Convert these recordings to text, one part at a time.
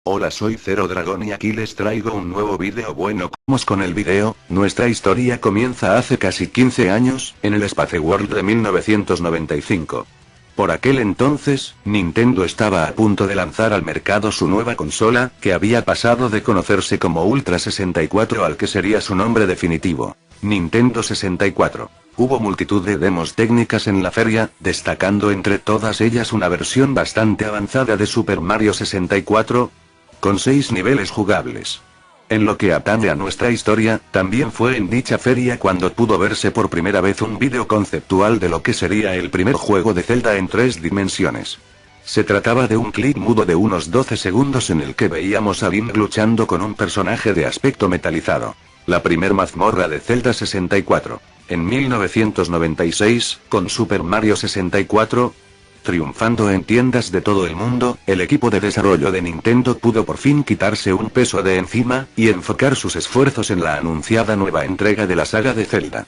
Hola, soy Zero Dragón y aquí les traigo un nuevo vídeo. Bueno, vamos con el vídeo. Nuestra historia comienza hace casi 15 años, en el Space World de 1995. Por aquel entonces, Nintendo estaba a punto de lanzar al mercado su nueva consola, que había pasado de conocerse como Ultra 64 al que sería su nombre definitivo, Nintendo 64. Hubo multitud de demos técnicas en la feria, destacando entre todas ellas una versión bastante avanzada de Super Mario 64, con 6 niveles jugables. En lo que atañe a nuestra historia, también fue en dicha feria cuando pudo verse por primera vez un vídeo conceptual de lo que sería el primer juego de Zelda en 3 dimensiones. Se trataba de un clip mudo de unos 12 segundos en el que veíamos a Link luchando con un personaje de aspecto metalizado. La primer mazmorra de Zelda 64. En 1996, con Super Mario 64, triunfando en tiendas de todo el mundo, el equipo de desarrollo de Nintendo pudo por fin quitarse un peso de encima, y enfocar sus esfuerzos en la anunciada nueva entrega de la saga de Zelda.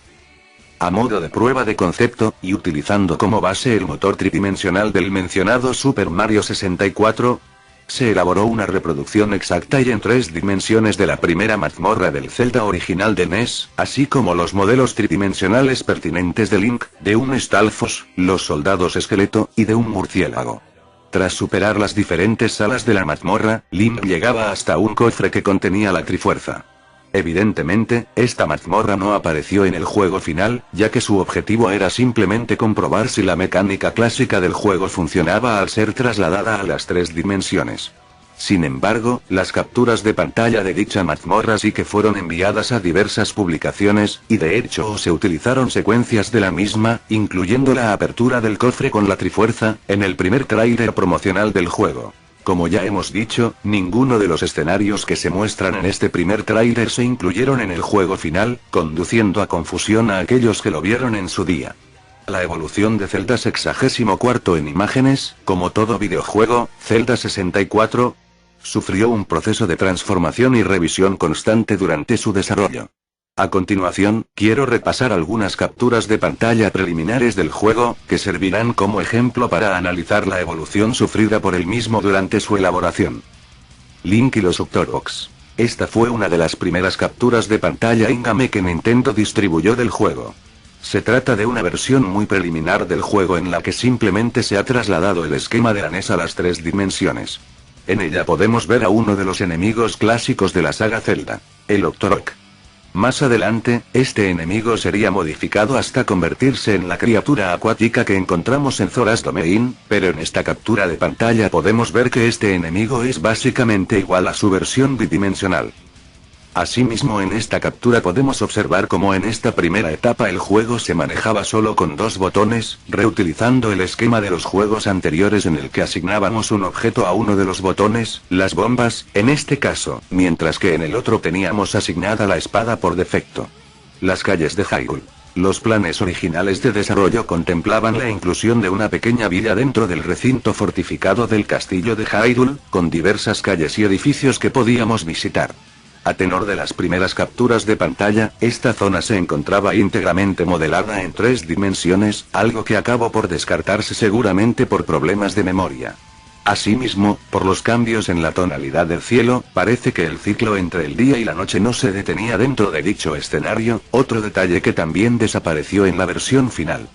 A modo de prueba de concepto, y utilizando como base el motor tridimensional del mencionado Super Mario 64, se elaboró una reproducción exacta y en 3 dimensiones de la primera mazmorra del Zelda original de NES, así como los modelos tridimensionales pertinentes de Link, de un Stalfos, los soldados esqueleto, y de un murciélago. Tras superar las diferentes salas de la mazmorra, Link llegaba hasta un cofre que contenía la Trifuerza. Evidentemente, esta mazmorra no apareció en el juego final, ya que su objetivo era simplemente comprobar si la mecánica clásica del juego funcionaba al ser trasladada a las 3 dimensiones. Sin embargo, las capturas de pantalla de dicha mazmorra sí que fueron enviadas a diversas publicaciones, y de hecho se utilizaron secuencias de la misma, incluyendo la apertura del cofre con la Trifuerza, en el primer tráiler promocional del juego. Como ya hemos dicho, ninguno de los escenarios que se muestran en este primer tráiler se incluyeron en el juego final, conduciendo a confusión a aquellos que lo vieron en su día. La evolución de Zelda 64 en imágenes, como todo videojuego, Zelda 64, sufrió un proceso de transformación y revisión constante durante su desarrollo. A continuación, quiero repasar algunas capturas de pantalla preliminares del juego, que servirán como ejemplo para analizar la evolución sufrida por el mismo durante su elaboración. Link y los Octoroks. Esta fue una de las primeras capturas de pantalla in-game que Nintendo distribuyó del juego. Se trata de una versión muy preliminar del juego en la que simplemente se ha trasladado el esquema de la NES a las 3 dimensiones. En ella podemos ver a uno de los enemigos clásicos de la saga Zelda, el Octorok. Más adelante, este enemigo sería modificado hasta convertirse en la criatura acuática que encontramos en Zora's Domain, pero en esta captura de pantalla podemos ver que este enemigo es básicamente igual a su versión bidimensional. Asimismo, en esta captura podemos observar cómo en esta primera etapa el juego se manejaba solo con 2 botones, reutilizando el esquema de los juegos anteriores en el que asignábamos un objeto a uno de los botones, las bombas, en este caso, mientras que en el otro teníamos asignada la espada por defecto. Las calles de Hyrule. Los planes originales de desarrollo contemplaban la inclusión de una pequeña villa dentro del recinto fortificado del castillo de Hyrule, con diversas calles y edificios que podíamos visitar. A tenor de las primeras capturas de pantalla, esta zona se encontraba íntegramente modelada en 3 dimensiones, algo que acabó por descartarse seguramente por problemas de memoria. Asimismo, por los cambios en la tonalidad del cielo, parece que el ciclo entre el día y la noche no se detenía dentro de dicho escenario, otro detalle que también desapareció en la versión final.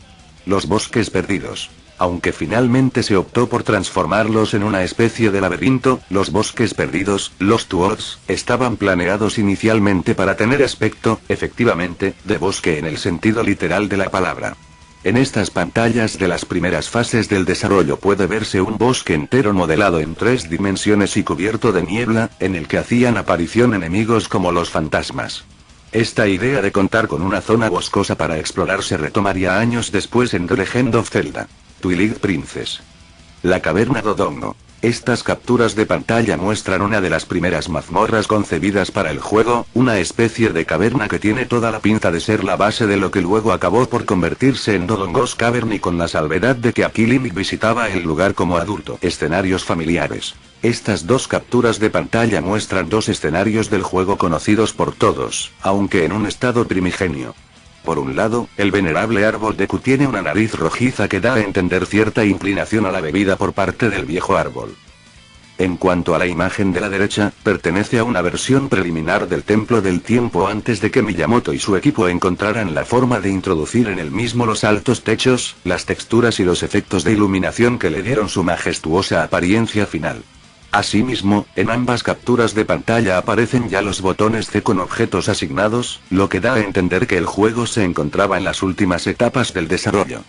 Los bosques perdidos. Aunque finalmente se optó por transformarlos en una especie de laberinto, los bosques perdidos, los Tuors, estaban planeados inicialmente para tener aspecto, efectivamente, de bosque en el sentido literal de la palabra. En estas pantallas de las primeras fases del desarrollo puede verse un bosque entero modelado en 3 dimensiones y cubierto de niebla, en el que hacían aparición enemigos como los fantasmas. Esta idea de contar con una zona boscosa para explorar se retomaría años después en The Legend of Zelda: Twilight Princess. La caverna Dodongo. Estas capturas de pantalla muestran una de las primeras mazmorras concebidas para el juego, una especie de caverna que tiene toda la pinta de ser la base de lo que luego acabó por convertirse en Dodongo's Cavern, y con la salvedad de que aquí Link visitaba el lugar como adulto. Escenarios familiares. Estas 2 capturas de pantalla muestran 2 escenarios del juego conocidos por todos, aunque en un estado primigenio. Por un lado, el venerable árbol Deku tiene una nariz rojiza que da a entender cierta inclinación a la bebida por parte del viejo árbol. En cuanto a la imagen de la derecha, pertenece a una versión preliminar del Templo del Tiempo antes de que Miyamoto y su equipo encontraran la forma de introducir en el mismo los altos techos, las texturas y los efectos de iluminación que le dieron su majestuosa apariencia final. Asimismo, en ambas capturas de pantalla aparecen ya los botones C con objetos asignados, lo que da a entender que el juego se encontraba en las últimas etapas del desarrollo.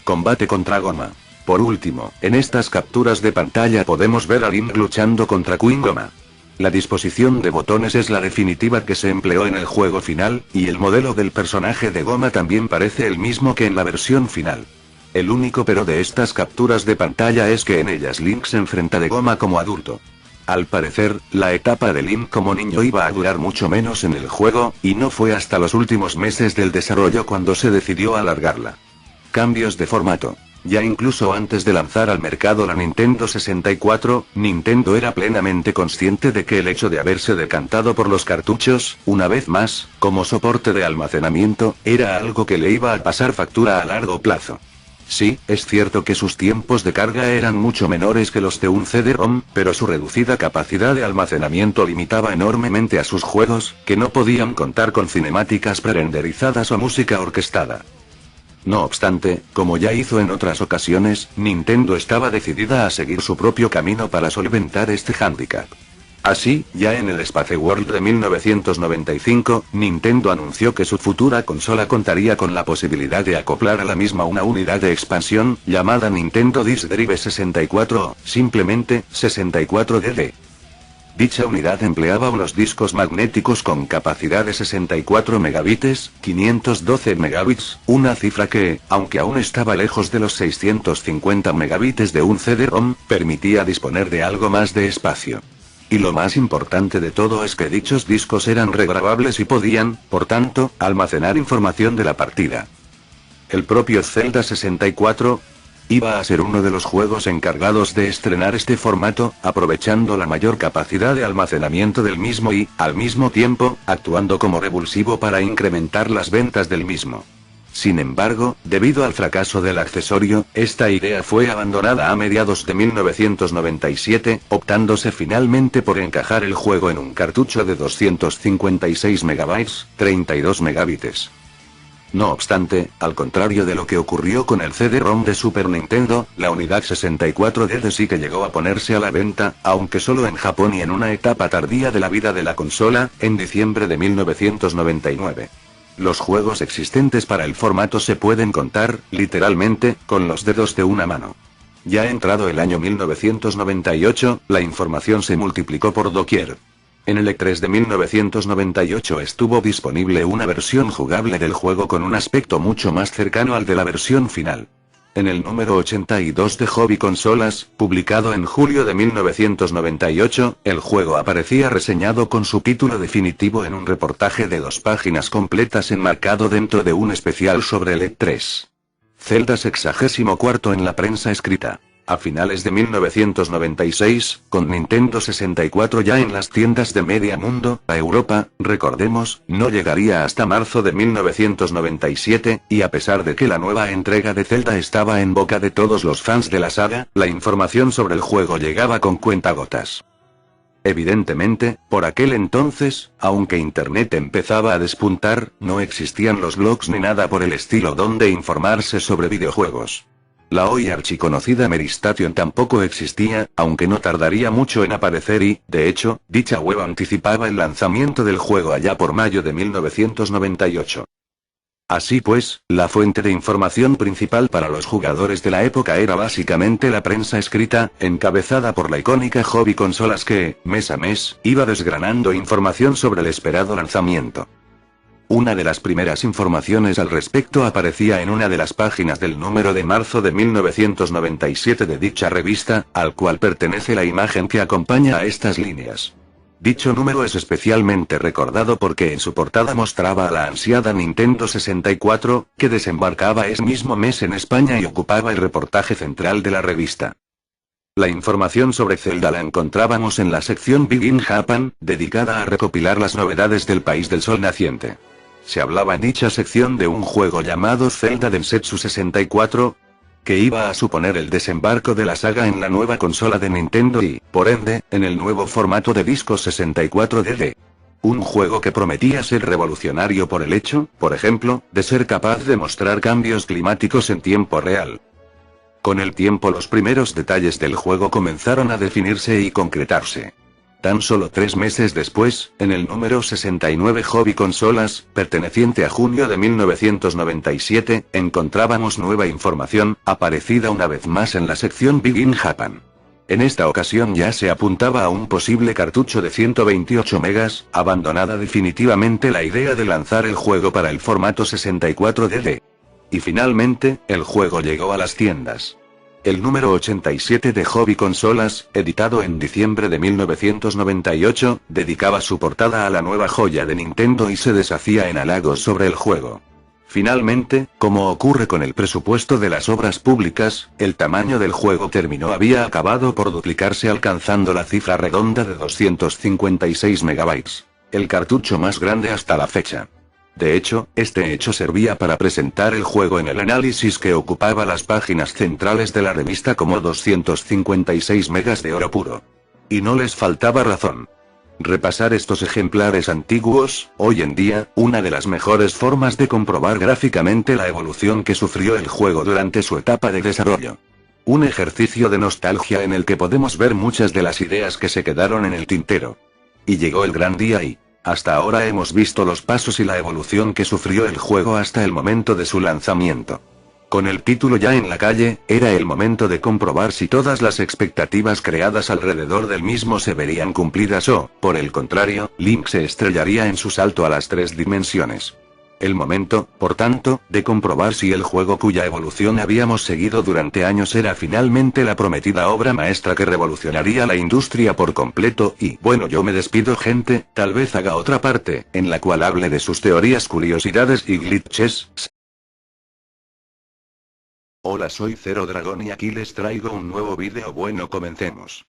Combate contra Goma. Por último, en estas capturas de pantalla podemos ver a Link luchando contra Queen Goma. La disposición de botones es la definitiva que se empleó en el juego final, y el modelo del personaje de Goma también parece el mismo que en la versión final. El único pero de estas capturas de pantalla es que en ellas Link se enfrenta de Goma como adulto. Al parecer, la etapa de Link como niño iba a durar mucho menos en el juego, y no fue hasta los últimos meses del desarrollo cuando se decidió alargarla. Cambios de formato. Ya incluso antes de lanzar al mercado la Nintendo 64, Nintendo era plenamente consciente de que el hecho de haberse decantado por los cartuchos, una vez más, como soporte de almacenamiento, era algo que le iba a pasar factura a largo plazo. Sí, es cierto que sus tiempos de carga eran mucho menores que los de un CD-ROM, pero su reducida capacidad de almacenamiento limitaba enormemente a sus juegos, que no podían contar con cinemáticas prerenderizadas o música orquestada. No obstante, como ya hizo en otras ocasiones, Nintendo estaba decidida a seguir su propio camino para solventar este hándicap. Así, ya en el Space World de 1995, Nintendo anunció que su futura consola contaría con la posibilidad de acoplar a la misma una unidad de expansión, llamada Nintendo Disk Drive 64 o, simplemente, 64DD. Dicha unidad empleaba unos discos magnéticos con capacidad de 64 megabits, 512 megabits, una cifra que, aunque aún estaba lejos de los 650 megabits de un CD-ROM, permitía disponer de algo más de espacio. Y lo más importante de todo es que dichos discos eran regrabables y podían, por tanto, almacenar información de la partida. El propio Zelda 64 iba a ser uno de los juegos encargados de estrenar este formato, aprovechando la mayor capacidad de almacenamiento del mismo y, al mismo tiempo, actuando como revulsivo para incrementar las ventas del mismo. Sin embargo, debido al fracaso del accesorio, esta idea fue abandonada a mediados de 1997, optándose finalmente por encajar el juego en un cartucho de 256 megabytes, 32 megabits. No obstante, al contrario de lo que ocurrió con el CD-ROM de Super Nintendo, la unidad 64DD sí que llegó a ponerse a la venta, aunque solo en Japón y en una etapa tardía de la vida de la consola, en diciembre de 1999. Los juegos existentes para el formato se pueden contar, literalmente, con los dedos de una mano. Ya entrado el año 1998, la información se multiplicó por doquier. En el E3 de 1998 estuvo disponible una versión jugable del juego con un aspecto mucho más cercano al de la versión final. En el número 82 de Hobby Consolas, publicado en julio de 1998, el juego aparecía reseñado con su título definitivo en un reportaje de 2 páginas completas enmarcado dentro de un especial sobre el E3. Zelda 64 en la prensa escrita. A finales de 1996, con Nintendo 64 ya en las tiendas de Media Mundo, a Europa, recordemos, no llegaría hasta marzo de 1997, y a pesar de que la nueva entrega de Zelda estaba en boca de todos los fans de la saga, la información sobre el juego llegaba con cuentagotas. Evidentemente, por aquel entonces, aunque Internet empezaba a despuntar, no existían los blogs ni nada por el estilo donde informarse sobre videojuegos. La hoy archiconocida Meristation tampoco existía, aunque no tardaría mucho en aparecer y, de hecho, dicha web anticipaba el lanzamiento del juego allá por mayo de 1998. Así pues, la fuente de información principal para los jugadores de la época era básicamente la prensa escrita, encabezada por la icónica Hobby Consolas que, mes a mes, iba desgranando información sobre el esperado lanzamiento. Una de las primeras informaciones al respecto aparecía en una de las páginas del número de marzo de 1997 de dicha revista, al cual pertenece la imagen que acompaña a estas líneas. Dicho número es especialmente recordado porque en su portada mostraba a la ansiada Nintendo 64, que desembarcaba ese mismo mes en España y ocupaba el reportaje central de la revista. La información sobre Zelda la encontrábamos en la sección Big in Japan, dedicada a recopilar las novedades del país del sol naciente. Se hablaba en dicha sección de un juego llamado Zelda Densetsu 64, que iba a suponer el desembarco de la saga en la nueva consola de Nintendo y, por ende, en el nuevo formato de disco 64DD. Un juego que prometía ser revolucionario por el hecho, por ejemplo, de ser capaz de mostrar cambios climáticos en tiempo real. Con el tiempo los primeros detalles del juego comenzaron a definirse y concretarse. Tan solo 3 meses después, en el número 69 Hobby Consolas, perteneciente a junio de 1997, encontrábamos nueva información, aparecida una vez más en la sección Big in Japan. En esta ocasión ya se apuntaba a un posible cartucho de 128 megas, abandonada definitivamente la idea de lanzar el juego para el formato 64DD. Y finalmente, el juego llegó a las tiendas. El número 87 de Hobby Consolas, editado en diciembre de 1998, dedicaba su portada a la nueva joya de Nintendo y se deshacía en halagos sobre el juego. Finalmente, como ocurre con el presupuesto de las obras públicas, el tamaño del juego había acabado por duplicarse alcanzando la cifra redonda de 256 megabytes. El cartucho más grande hasta la fecha. De hecho, este hecho servía para presentar el juego en el análisis que ocupaba las páginas centrales de la revista como 256 megas de oro puro. Y no les faltaba razón. Repasar estos ejemplares antiguos, hoy en día, una de las mejores formas de comprobar gráficamente la evolución que sufrió el juego durante su etapa de desarrollo. Un ejercicio de nostalgia en el que podemos ver muchas de las ideas que se quedaron en el tintero. Y llegó el gran día y, hasta ahora hemos visto los pasos y la evolución que sufrió el juego hasta el momento de su lanzamiento. Con el título ya en la calle, era el momento de comprobar si todas las expectativas creadas alrededor del mismo se verían cumplidas o, por el contrario, Link se estrellaría en su salto a las 3 dimensiones. El momento, por tanto, de comprobar si el juego cuya evolución habíamos seguido durante años era finalmente la prometida obra maestra que revolucionaría la industria por completo y, bueno, yo me despido gente, tal vez haga otra parte, en la cual hable de sus teorías, curiosidades y glitches. Hola, soy Zero Dragon y aquí les traigo un nuevo vídeo. Bueno, comencemos.